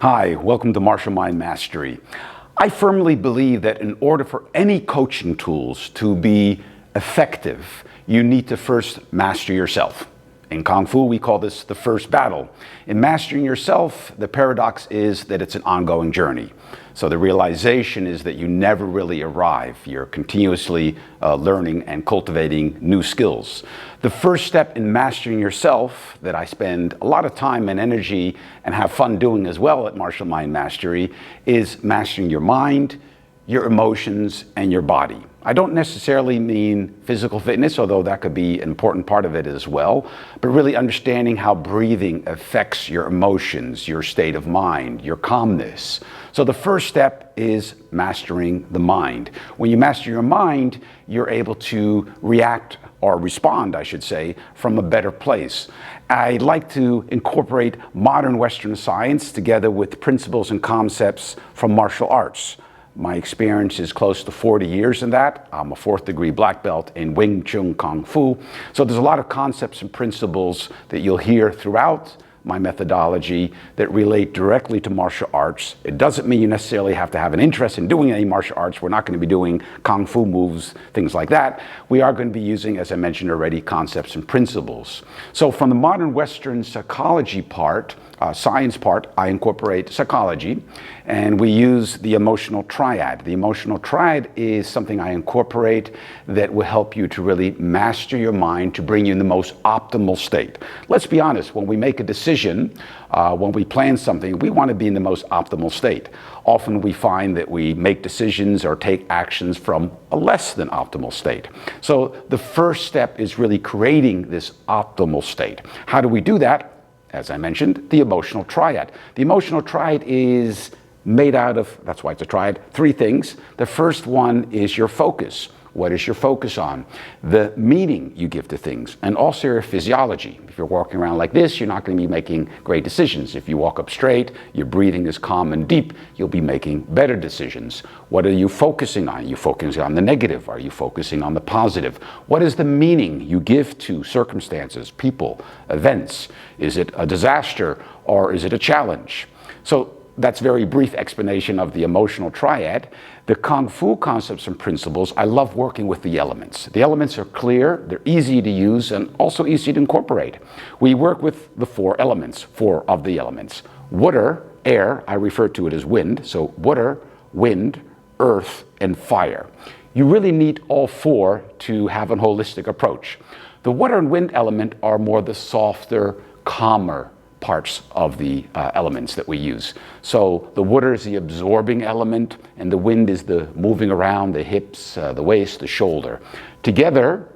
Hi, welcome to Martial Mind Mastery. I firmly believe that in order for any coaching tools to be effective, you need to first master yourself. In Kung Fu, we call this the first battle. In mastering yourself, the paradox is that it's an ongoing journey. So the realization is that you never really arrive. You're continuously learning and cultivating new skills. The first step in mastering yourself, that I spend a lot of time and energy and have fun doing as well at Martial Mind Mastery, is mastering your mind, your emotions, and your body. I don't necessarily mean physical fitness, although that could be an important part of it as well, but really understanding how breathing affects your emotions, your state of mind, your calmness. So the first step is mastering the mind. When you master your mind, you're able to react or respond, I should say, from a better place. I like to incorporate modern Western science together with principles and concepts from martial arts. My experience is close to 40 years in that. I'm a fourth degree black belt in Wing Chun Kung Fu. So there's a lot of concepts and principles that you'll hear throughout my methodology that relate directly to martial arts. It doesn't mean you necessarily have to have an interest in doing any martial arts. We're not going to be doing Kung Fu moves, things like that. We are going to be using, as I mentioned already, concepts and principles. So from the modern Western psychology part, science part, I incorporate psychology, and we use the emotional triad. The emotional triad is something I incorporate that will help you to really master your mind to bring you in the most optimal state. Let's be honest, when we make a decision, when we plan something, we want to be in the most optimal state. Often we find that we make decisions or take actions from a less than optimal state. So the first step is really creating this optimal state. How do we do that? As I mentioned, the emotional triad. The emotional triad is made out of, that's why it's a triad, three things. The first one is your focus. What is your focus on? The meaning you give to things, and also your physiology. If you're walking around like this, you're not going to be making great decisions. If you walk up straight, your breathing is calm and deep, you'll be making better decisions. What are you focusing on? Are you focusing on the negative? Are you focusing on the positive? What is the meaning you give to circumstances, people, events? Is it a disaster or is it a challenge? So that's a very brief explanation of the emotional triad. The Kung Fu concepts and principles, I love working with the elements. The elements are clear, they're easy to use, and also easy to incorporate. We work with the four of the elements. Water, air, I refer to it as wind, so water, wind, earth, and fire. You really need all four to have a holistic approach. The water and wind element are more the softer, calmer parts of the elements that we use. So the water is the absorbing element, and the wind is the moving around, the hips, the waist, the shoulder. Together,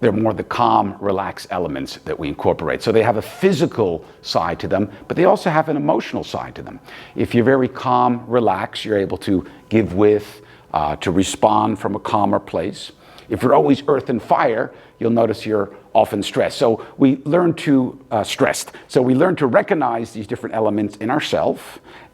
they're more the calm, relaxed elements that we incorporate. So they have a physical side to them, but they also have an emotional side to them. If you're very calm, relaxed, you're able to give with, to respond from a calmer place. If you're always earth and fire, you'll notice you're often stressed. So we learn to So we learn to recognize these different elements in ourselves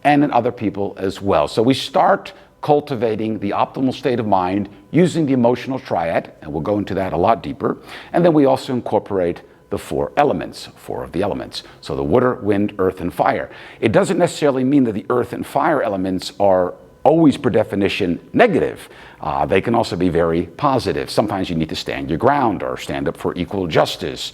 and in other people as well. So we start cultivating the optimal state of mind using the emotional triad, and we'll go into that a lot deeper. And then we also incorporate the four of the elements. So the water, wind, earth, and fire. It doesn't necessarily mean that the earth and fire elements are always per definition negative. They can also be very positive. Sometimes you need to stand your ground or stand up for equal justice.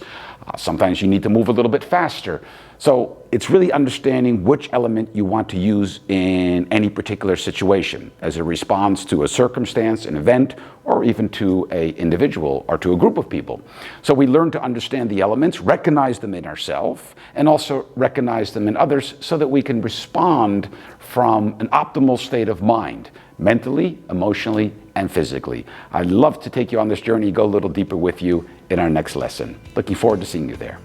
Sometimes you need to move a little bit faster. So it's really understanding which element you want to use in any particular situation as a response to a circumstance, an event, or even to an individual or to a group of people. So we learn to understand the elements, recognize them in ourselves, and also recognize them in others so that we can respond from an optimal state of mind, mentally, emotionally, and physically. I'd love to take you on this journey, go a little deeper with you in our next lesson. Looking forward to seeing you there.